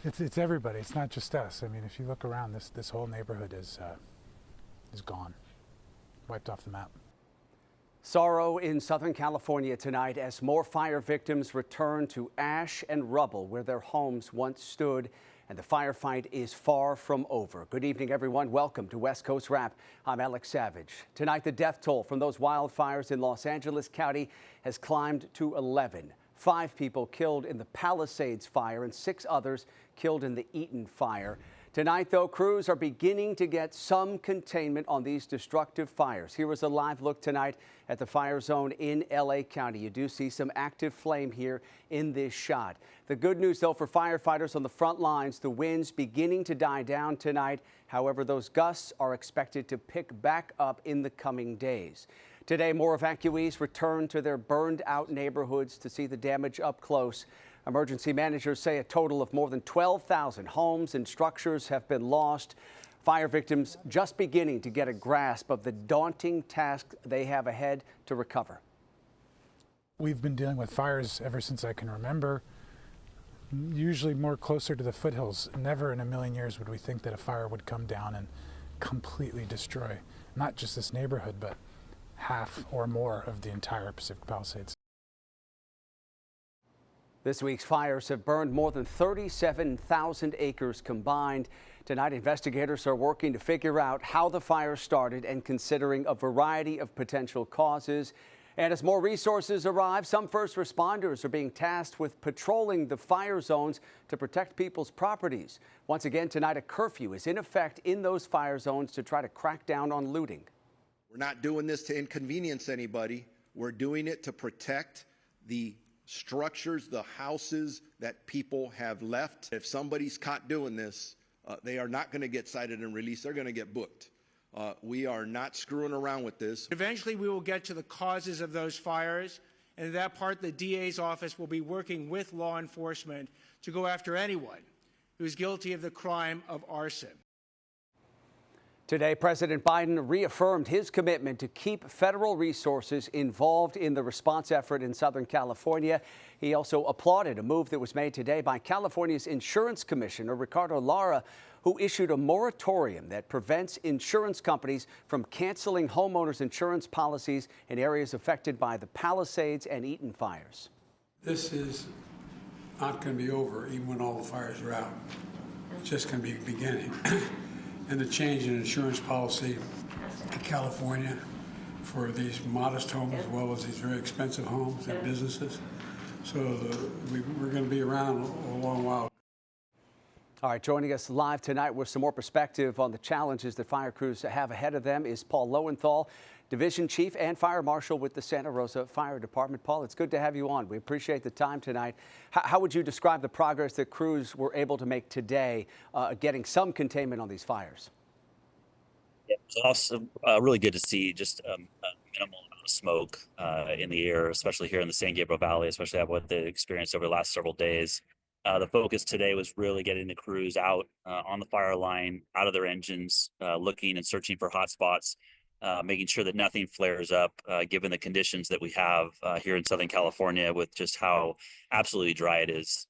it's everybody. It's not just us. I mean, if you look around, this whole neighborhood is gone, wiped off the map. Sorrow in Southern California tonight as more fire victims return to ash and rubble where their homes once stood, and the firefight is far from over. Good evening, everyone. Welcome to West Coast Wrap. I'm Alex Savage. Tonight, the death toll from those wildfires in Los Angeles County has climbed to 11. 5 people killed in the Palisades fire and 6 others killed in the Eaton fire. Tonight, though, crews are beginning to get some containment on these destructive fires. Here is a live look tonight at the fire zone in LA County. You do see some active flame here in this shot. The good news, though, for firefighters on the front lines, the winds beginning to die down tonight. However, those gusts are expected to pick back up in the coming days. Today, more evacuees return to their burned out neighborhoods to see the damage up close. Emergency managers say a total of more than 12,000 homes and structures have been lost. Fire victims just beginning to get a grasp of the daunting task they have ahead to recover. We've been dealing with fires ever since I can remember, usually more closer to the foothills. Never in a million years would we think that a fire would come down and completely destroy not just this neighborhood, but half or more of the entire Pacific Palisades. This week's fires have burned more than 37,000 acres combined. Tonight, investigators are working to figure out how the fire started and considering a variety of potential causes. And as more resources arrive, some first responders are being tasked with patrolling the fire zones to protect people's properties. Once again, tonight, a curfew is in effect in those fire zones to try to crack down on looting. We're not doing this to inconvenience anybody. We're doing it to protect the structures, the houses that people have left. If somebody's caught doing this, they are not going to get cited and released. They're going to get booked. We are not screwing around with this. Eventually, we will get to the causes of those fires, and in that part, the DA's office will be working with law enforcement to go after anyone who is guilty of the crime of arson. Today, President Biden reaffirmed his commitment to keep federal resources involved in the response effort in Southern California. He also applauded a move that was made today by California's Insurance Commissioner, Ricardo Lara, who issued a moratorium that prevents insurance companies from canceling homeowners' insurance policies in areas affected by the Palisades and Eaton fires. This is not going to be over even when all the fires are out. It's just going to be the beginning. And the change in insurance policy in California for these modest homes as well as these very expensive homes and businesses. So we're going to be around a long while. All right, joining us live tonight with some more perspective on the challenges that fire crews have ahead of them is Paul Lowenthal, Division Chief and Fire Marshal with the Santa Rosa Fire Department. Paul, it's good to have you on. We appreciate the time tonight. How would you describe the progress that crews were able to make today, getting some containment on these fires? Yeah, it's also really good to see just a minimal amount of smoke in the air, especially here in the San Gabriel Valley, especially what they experienced over the last several days. The focus today was really getting the crews out on the fire line, out of their engines, looking and searching for hot spots. Making sure that nothing flares up, given the conditions that we have here in Southern California with just how absolutely dry it is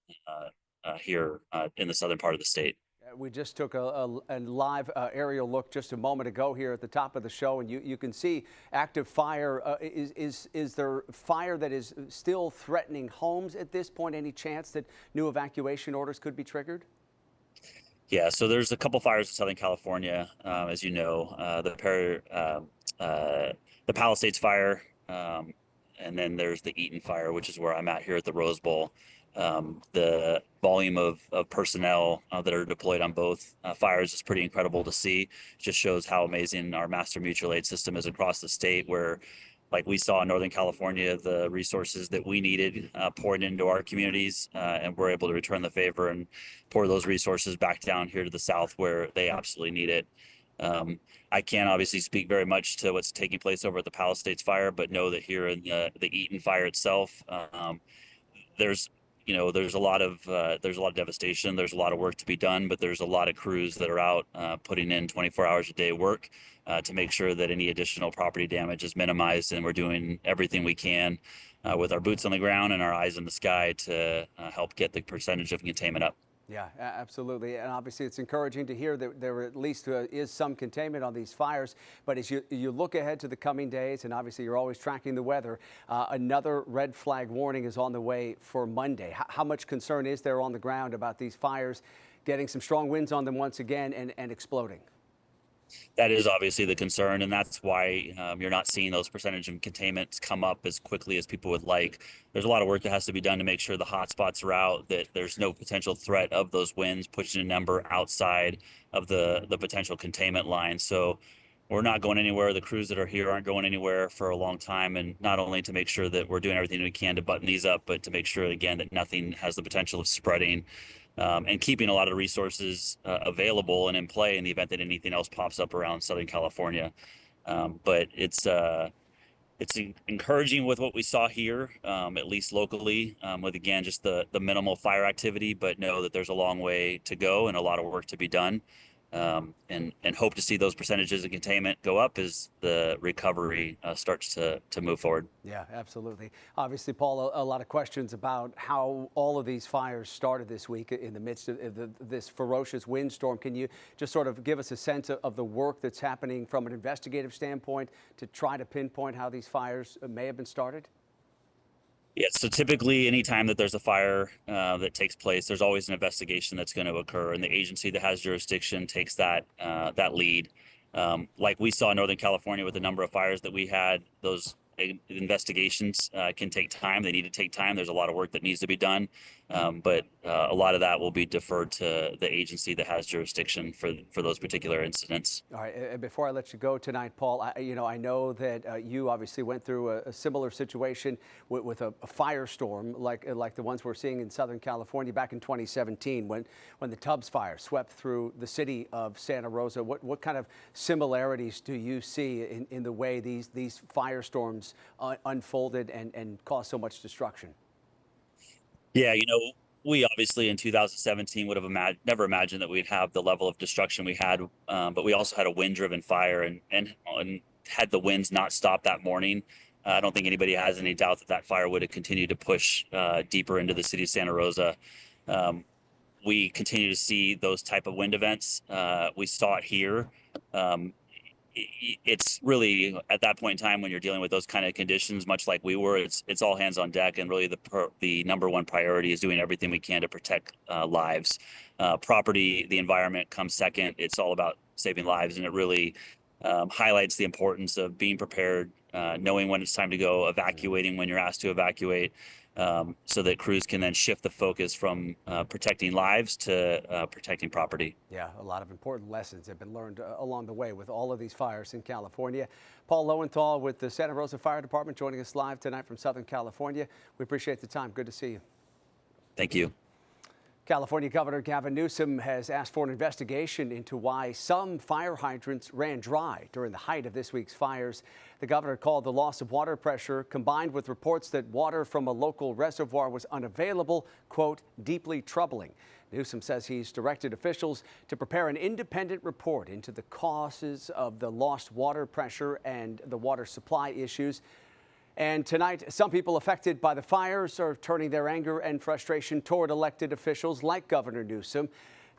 here in the southern part of the state. We just took a live aerial look just a moment ago here at the top of the show, and you can see active fire. Is there fire that is still threatening homes at this point? Any chance that new evacuation orders could be triggered? Yeah, so there's a couple fires in Southern California, as you know, the Palisades fire, and then there's the Eaton fire, which is where I'm at here at the Rose Bowl. The volume of personnel that are deployed on both fires is pretty incredible to see. It just shows how amazing our master mutual aid system is across the state, where like we saw in Northern California, the resources that we needed poured into our communities, and we're able to return the favor and pour those resources back down here to the south where they absolutely need it. I can't obviously speak very much to what's taking place over at the Palisades fire, but know that here in the Eaton fire itself, there's a lot of devastation. There's a lot of work to be done, but there's a lot of crews that are out putting in 24 hours a day work to make sure that any additional property damage is minimized, and we're doing everything we can with our boots on the ground and our eyes in the sky to help get the percentage of containment up. Yeah, absolutely. And obviously it's encouraging to hear that there at least is some containment on these fires. But as you look ahead to the coming days, and obviously you're always tracking the weather, another red flag warning is on the way for Monday. How much concern is there on the ground about these fires getting some strong winds on them once again and exploding? That is obviously the concern, and that's why you're not seeing those percentage of containments come up as quickly as people would like. There's a lot of work that has to be done to make sure the hot spots are out, that there's no potential threat of those winds pushing a number outside of the potential containment line. So we're not going anywhere. The crews that are here aren't going anywhere for a long time, and not only to make sure that we're doing everything we can to button these up, but to make sure, again, that nothing has the potential of spreading. And keeping a lot of resources available and in play in the event that anything else pops up around Southern California. But it's encouraging with what we saw here, at least locally, with, again, just the minimal fire activity, but know that there's a long way to go and a lot of work to be done. And hope to see those percentages of containment go up as the recovery starts to move forward. Yeah, absolutely. Obviously, Paul, a lot of questions about how all of these fires started this week in the midst of this ferocious windstorm. Can you just sort of give us a sense of the work that's happening from an investigative standpoint to try to pinpoint how these fires may have been started? Yeah, so typically anytime that there's a fire that takes place, there's always an investigation that's going to occur, and the agency that has jurisdiction takes that lead. Like we saw in Northern California with the number of fires that we had, those investigations can take time. They need to take time. There's a lot of work that needs to be done, but a lot of that will be deferred to the agency that has jurisdiction for those particular incidents. All right. And before I let you go tonight, Paul, I know that you obviously went through a similar situation with a firestorm like the ones we're seeing in Southern California back in 2017 when the Tubbs fire swept through the city of Santa Rosa. What kind of similarities do you see in the way these firestorms unfolded and caused so much destruction? Yeah, we obviously in 2017 would have never imagined that we'd have the level of destruction we had, but we also had a wind-driven fire, and had the winds not stopped that morning, I don't think anybody has any doubt that fire would have continued to push deeper into the city of Santa Rosa. We continue to see those type of wind events. We saw it here. It's really at that point in time when you're dealing with those kind of conditions, much like we were, it's all hands on deck, and really the number one priority is doing everything we can to protect lives. Property, the environment comes second. It's all about saving lives, and it really highlights the importance of being prepared, knowing when it's time to go, evacuating when you're asked to evacuate, so that crews can then shift the focus from protecting lives to protecting property. Yeah, a lot of important lessons have been learned along the way with all of these fires in California. Paul Lowenthal with the Santa Rosa Fire Department joining us live tonight from Southern California. We appreciate the time. Good to see you. Thank you. California Governor Gavin Newsom has asked for an investigation into why some fire hydrants ran dry during the height of this week's fires. The governor called the loss of water pressure, combined with reports that water from a local reservoir was unavailable, quote, deeply troubling. Newsom says he's directed officials to prepare an independent report into the causes of the lost water pressure and the water supply issues. And tonight, some people affected by the fires are turning their anger and frustration toward elected officials like Governor Newsom.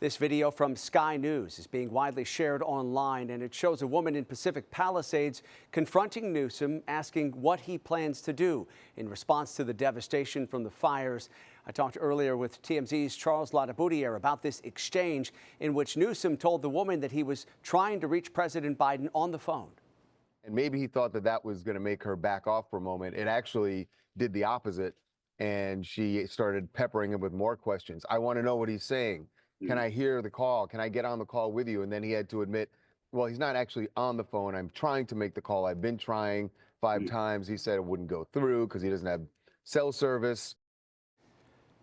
This video from Sky News is being widely shared online, and it shows a woman in Pacific Palisades confronting Newsom, asking what he plans to do in response to the devastation from the fires. I talked earlier with TMZ's Charles Ladaboudiere about this exchange in which Newsom told the woman that he was trying to reach President Biden on the phone. And maybe he thought that was going to make her back off for a moment. It actually did the opposite, and she started peppering him with more questions. I want to know what he's saying. Can I hear the call? Can I get on the call with you? And then he had to admit, well, he's not actually on the phone. I'm trying to make the call. I've been trying 5 times. He said it wouldn't go through because he doesn't have cell service.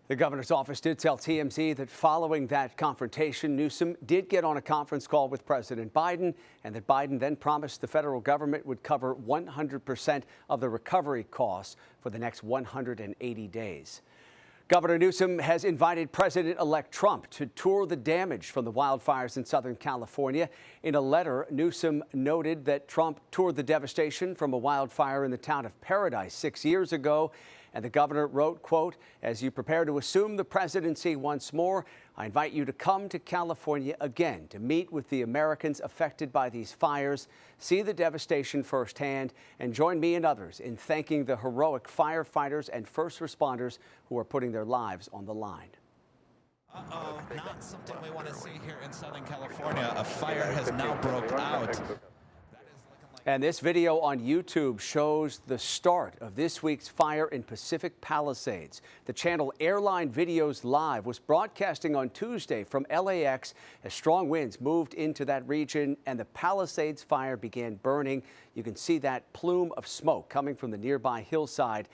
The governor's office did tell TMZ that following that confrontation, Newsom did get on a conference call with President Biden, and that Biden then promised the federal government would cover 100% of the recovery costs for the next 180 days. Governor Newsom has invited President-elect Trump to tour the damage from the wildfires in Southern California. In a letter, Newsom noted that Trump toured the devastation from a wildfire in the town of Paradise 6 years ago. And the governor wrote, quote, "As you prepare to assume the presidency once more, I invite you to come to California again to meet with the Americans affected by these fires, see the devastation firsthand, and join me and others in thanking the heroic firefighters and first responders who are putting their lives on the line." Not something we want to see here in Southern California. A fire has now broke out. And this video on YouTube shows the start of this week's fire in Pacific Palisades. The channel Airline Videos Live was broadcasting on Tuesday from LAX as strong winds moved into that region and the Palisades fire began burning. You can see that plume of smoke coming from the nearby hillside.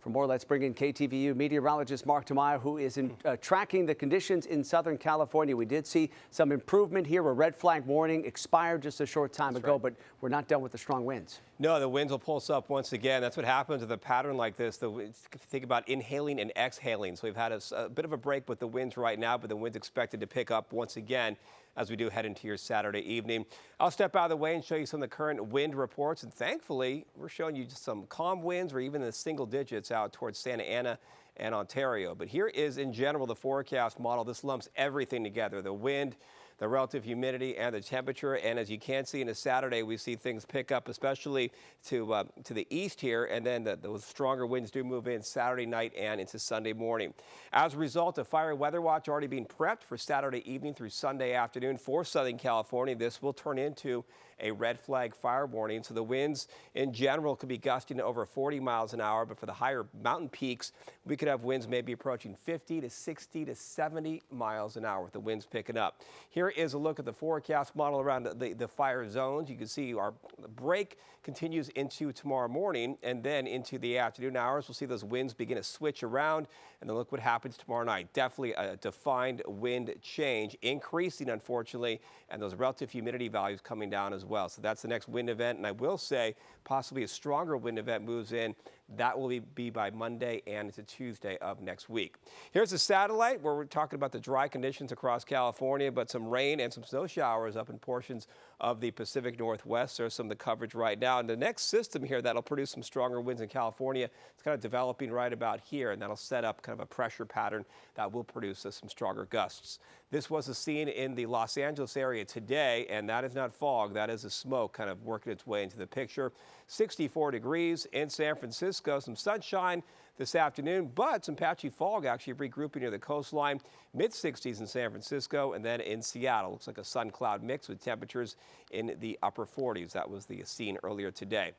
For more, let's bring in KTVU meteorologist Mark Tamayo, who is tracking the conditions in Southern California. We did see some improvement here. A red flag warning expired just a short time ago, but we're not done with the strong winds. No, the winds will pulse up once again. That's what happens with a pattern like this. Think about inhaling and exhaling. So we've had a bit of a break with the winds right now, but the wind's expected to pick up once again as we do head into your Saturday evening. I'll step out of the way and show you some of the current wind reports. And thankfully, we're showing you just some calm winds or even in the single digits out towards Santa Ana and Ontario. But here is, in general, the forecast model. This lumps everything together: the wind, the relative humidity, and the temperature. And as you can see in a Saturday, we see things pick up, especially to the east here. And then those stronger winds do move in Saturday night and into Sunday morning. As a result, a fire weather watch already being prepped for Saturday evening through Sunday afternoon for Southern California. This will turn into a red flag fire warning. So the winds in general could be gusting to over 40 miles an hour, but for the higher mountain peaks, we could have winds maybe approaching 50 to 60 to 70 miles an hour with the winds picking up. Here is a look at the forecast model around the fire zones. You can see our break continues into tomorrow morning, and then into the afternoon hours, we'll see those winds begin to switch around, and then look what happens tomorrow night. Definitely a defined wind change, increasing, unfortunately, and those relative humidity values coming down as well. So that's the next wind event, and I will say possibly a stronger wind event moves in. That will be by Monday and into Tuesday of next week. Here's a satellite where we're talking about the dry conditions across California, but some rain and some snow showers up in portions of the Pacific Northwest. There's some of the coverage right now. And the next system here that'll produce some stronger winds in California, it's kind of developing right about here, and that'll set up kind of a pressure pattern that will produce some stronger gusts. This was a scene in the Los Angeles area today, and that is not fog. That is the smoke kind of working its way into the picture. 64 degrees in San Francisco, some sunshine this afternoon, but some patchy fog actually regrouping near the coastline. Mid-60s in San Francisco, and then in Seattle. Looks like a sun-cloud mix with temperatures in the upper 40s. That was the scene earlier today.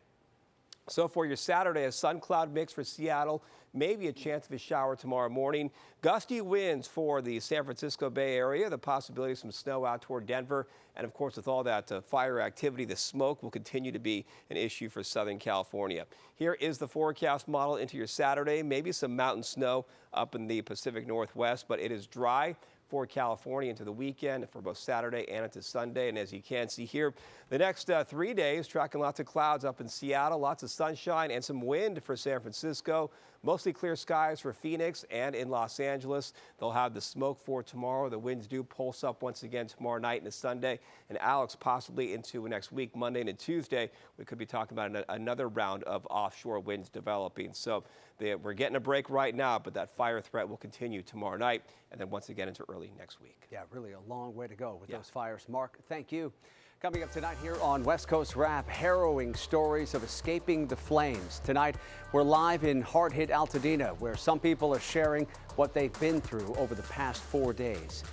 So for your Saturday, a sun cloud mix for Seattle, maybe a chance of a shower tomorrow morning. Gusty winds for the San Francisco Bay Area, the possibility of some snow out toward Denver. And of course, with all that fire activity, the smoke will continue to be an issue for Southern California. Here is the forecast model into your Saturday, maybe some mountain snow up in the Pacific Northwest, but it is dry for California into the weekend for both Saturday and into Sunday. And as you can see here, the next 3 days, tracking lots of clouds up in Seattle, lots of sunshine and some wind for San Francisco. Mostly clear skies for Phoenix and in Los Angeles. They'll have the smoke for tomorrow. The winds do pulse up once again tomorrow night and Sunday. And Alex, possibly into next week, Monday and Tuesday, we could be talking about another round of offshore winds developing. So we're getting a break right now, but that fire threat will continue tomorrow night and then once again into early next week. Yeah, really a long way to go with those fires. Mark, thank you. Coming up tonight here on West Coast Wrap, harrowing stories of escaping the flames. Tonight, we're live in hard-hit Altadena, where some people are sharing what they've been through over the past 4 days.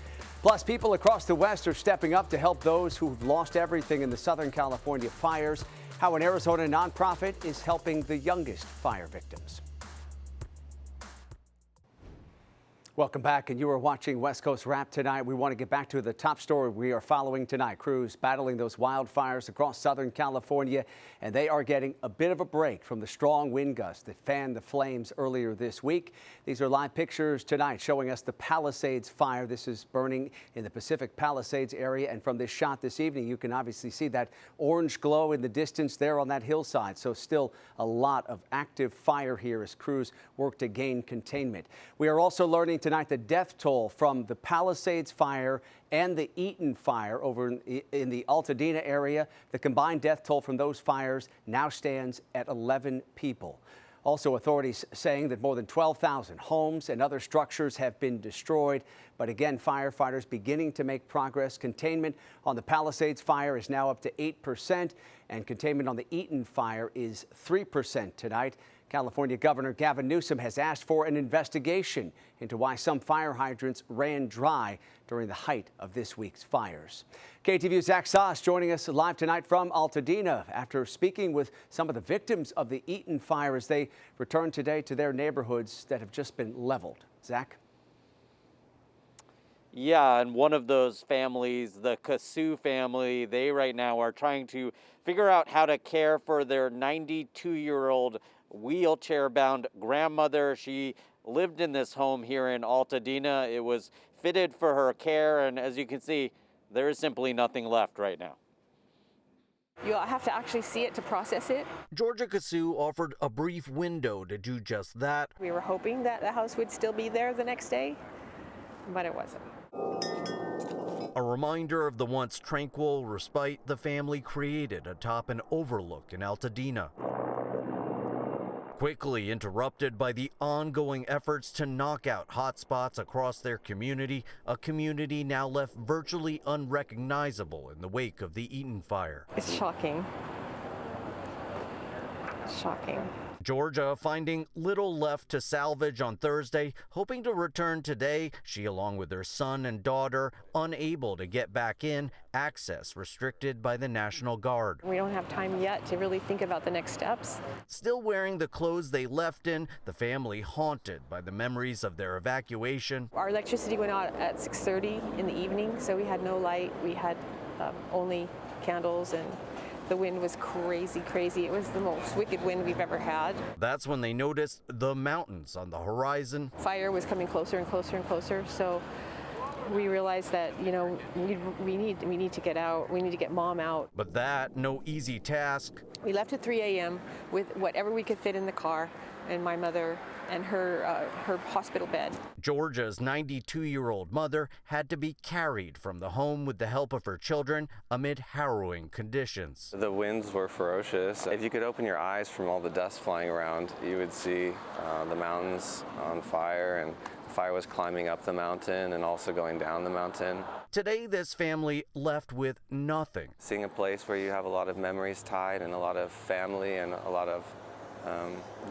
Plus, people across the West are stepping up to help those who've lost everything in the Southern California fires. How an Arizona nonprofit is helping the youngest fire victims. Welcome back, and you are watching West Coast Wrap tonight. We want to get back to the top story we are following tonight. Crews battling those wildfires across Southern California, and they are getting a bit of a break from the strong wind gusts that fanned the flames earlier this week. These are live pictures tonight showing us the Palisades fire. This is burning in the Pacific Palisades area, and from this shot this evening, you can obviously see that orange glow in the distance there on that hillside. So still a lot of active fire here as crews work to gain containment. We are also learning tonight the death toll from the Palisades fire and the Eaton fire over in the Altadena area. The combined death toll from those fires now stands at 11 people. Also, authorities saying that more than 12,000 homes and other structures have been destroyed. But again, firefighters beginning to make progress. Containment on the Palisades fire is now up to 8%, and containment on the Eaton fire is 3% tonight. California Governor Gavin Newsom has asked for an investigation into why some fire hydrants ran dry during the height of this week's fires. KTVU's Zach Sauce joining us live tonight from Altadena after speaking with some of the victims of the Eaton fire as they return today to their neighborhoods that have just been leveled. Zach? Yeah, and one of those families, the Kasu family, they right now are trying to figure out how to care for their 92-year-old wheelchair-bound grandmother. She lived in this home here in Altadena. It was fitted for her care, and as you can see, there is simply nothing left right now. You'll have to actually see it to process it. Georgia Kasu offered a brief window to do just that. We were hoping that the house would still be there the next day, but it wasn't. A reminder of the once tranquil respite the family created atop an overlook in Altadena. Quickly interrupted by the ongoing efforts to knock out hotspots across their community, a community now left virtually unrecognizable in the wake of the Eaton fire. It's shocking. Shocking. Georgia finding little left to salvage on Thursday, hoping to return today. She, along with her son and daughter, unable to get back in, access restricted by the National Guard. We don't have time yet to really think about the next steps. Still wearing the clothes they left in, the family haunted by the memories of their evacuation. Our electricity went out at 6:30 in the evening, so we had no light. We had only candles, and the wind was crazy, crazy. It was the most wicked wind we've ever had. That's when they noticed the mountains on the horizon. Fire was coming closer and closer and closer, so we realized that, you know, we need to get out. We need to get Mom out. But that, no easy task. We left at 3 a.m. with whatever we could fit in the car, and my mother and her hospital bed. Georgia's 92-year-old mother had to be carried from the home with the help of her children amid harrowing conditions. The winds were ferocious. If you could open your eyes from all the dust flying around, you would see the mountains on fire, and the fire was climbing up the mountain and also going down the mountain. Today, this family left with nothing. Seeing a place where you have a lot of memories tied and a lot of family and a lot of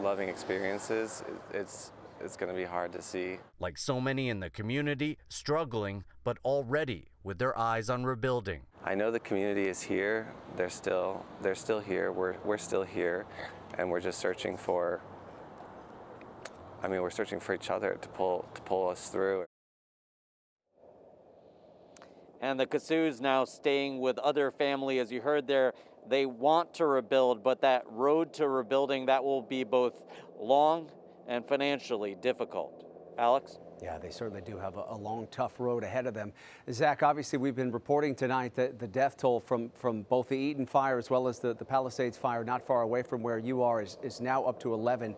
loving experiences, it's going to be hard to see. Like so many in the community, struggling, but already with their eyes on rebuilding. I know the community is here. They're still here. We're still here, and we're just searching for. We're searching for each other to pull us through. And the Kasus now staying with other family, as you heard there. They want to rebuild, but that road to rebuilding, that will be both long and financially difficult. Alex? Yeah, they certainly do have a long, tough road ahead of them. Zach, obviously we've been reporting tonight that the death toll from both the Eaton fire as well as the Palisades fire not far away from where you are is now up to 11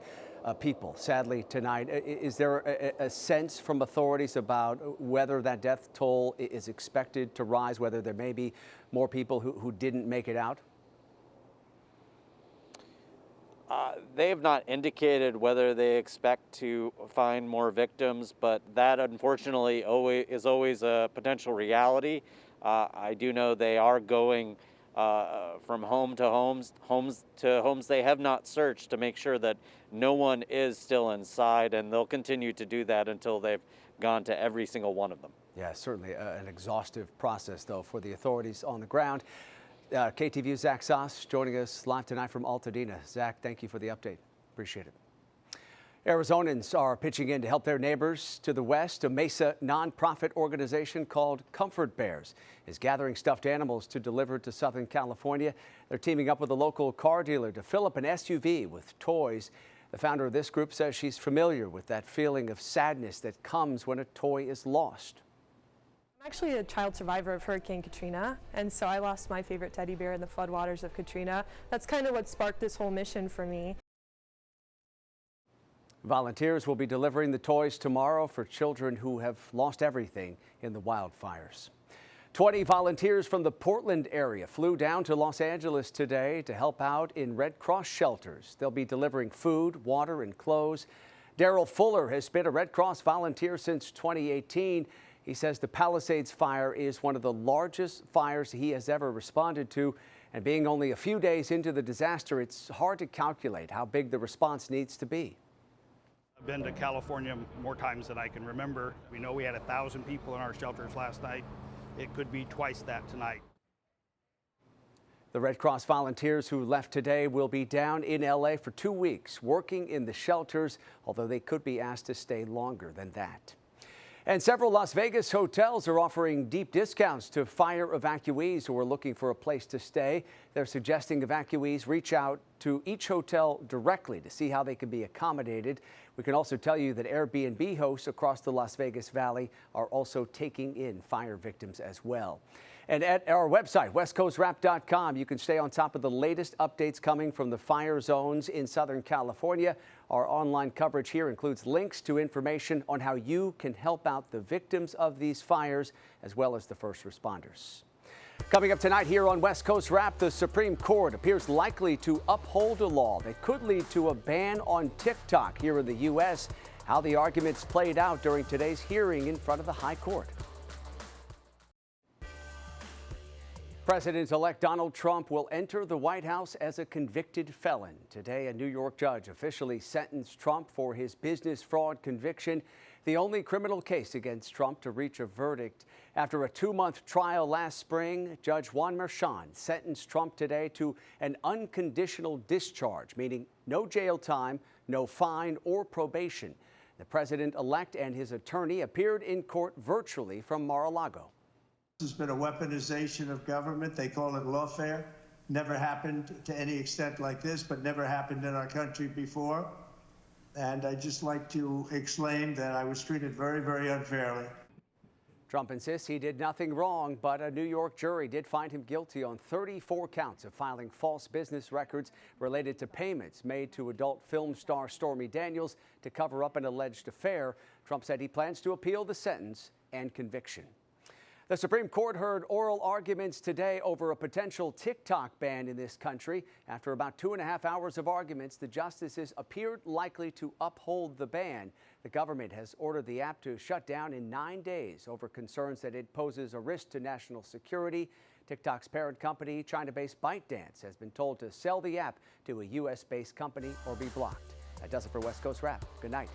people, sadly, tonight. Is there a sense from authorities about whether that death toll is expected to rise, whether there may be more people who didn't make it out? They have not indicated whether they expect to find more victims, but that unfortunately is always a potential reality. I do know they are going from home to homes they have not searched to make sure that no one is still inside, and they'll continue to do that until they've gone to every single one of them. Yeah, certainly an exhaustive process, though, for the authorities on the ground. KTVU's Zach Sauce joining us live tonight from Altadena. Zach, thank you for the update. Appreciate it. Arizonans are pitching in to help their neighbors to the west. A Mesa nonprofit organization called Comfort Bears is gathering stuffed animals to deliver to Southern California. They're teaming up with a local car dealer to fill up an SUV with toys. The founder of this group says she's familiar with that feeling of sadness that comes when a toy is lost. I'm actually a child survivor of Hurricane Katrina, and so I lost my favorite teddy bear in the floodwaters of Katrina. That's kind of what sparked this whole mission for me. Volunteers will be delivering the toys tomorrow for children who have lost everything in the wildfires. 20 volunteers from the Portland area flew down to Los Angeles today to help out in Red Cross shelters. They'll be delivering food, water, and clothes. Daryl Fuller has been a Red Cross volunteer since 2018. He says the Palisades fire is one of the largest fires he has ever responded to. And being only a few days into the disaster, it's hard to calculate how big the response needs to be. I've been to California more times than I can remember. We know we had 1,000 people in our shelters last night. It could be twice that tonight. The Red Cross volunteers who left today will be down in LA for 2 weeks working in the shelters, although they could be asked to stay longer than that. And several Las Vegas hotels are offering deep discounts to fire evacuees who are looking for a place to stay. They're suggesting evacuees reach out to each hotel directly to see how they can be accommodated. We can also tell you that Airbnb hosts across the Las Vegas Valley are also taking in fire victims as well. And at our website, westcoastwrap.com, you can stay on top of the latest updates coming from the fire zones in Southern California. Our online coverage here includes links to information on how you can help out the victims of these fires, as well as the first responders. Coming up tonight here on West Coast Wrap, the Supreme Court appears likely to uphold a law that could lead to a ban on TikTok here in the U.S. How the arguments played out during today's hearing in front of the High Court. President-elect Donald Trump will enter the White House as a convicted felon. Today, a New York judge officially sentenced Trump for his business fraud conviction, the only criminal case against Trump to reach a verdict. After a 2-month trial last spring, Judge Juan Merchan sentenced Trump today to an unconditional discharge, meaning no jail time, no fine or probation. The president-elect and his attorney appeared in court virtually from Mar-a-Lago. This has been a weaponization of government. They call it lawfare. Never happened to any extent like this, but never happened in our country before. And I'd just like to explain that I was treated very, very unfairly. Trump insists he did nothing wrong, but a New York jury did find him guilty on 34 counts of filing false business records related to payments made to adult film star Stormy Daniels to cover up an alleged affair. Trump said he plans to appeal the sentence and conviction. The Supreme Court heard oral arguments today over a potential TikTok ban in this country. After about 2.5 hours of arguments, the justices appeared likely to uphold the ban. The government has ordered the app to shut down in 9 days over concerns that it poses a risk to national security. TikTok's parent company, China-based ByteDance, has been told to sell the app to a U.S.-based company or be blocked. That does it for West Coast Wrap. Good night.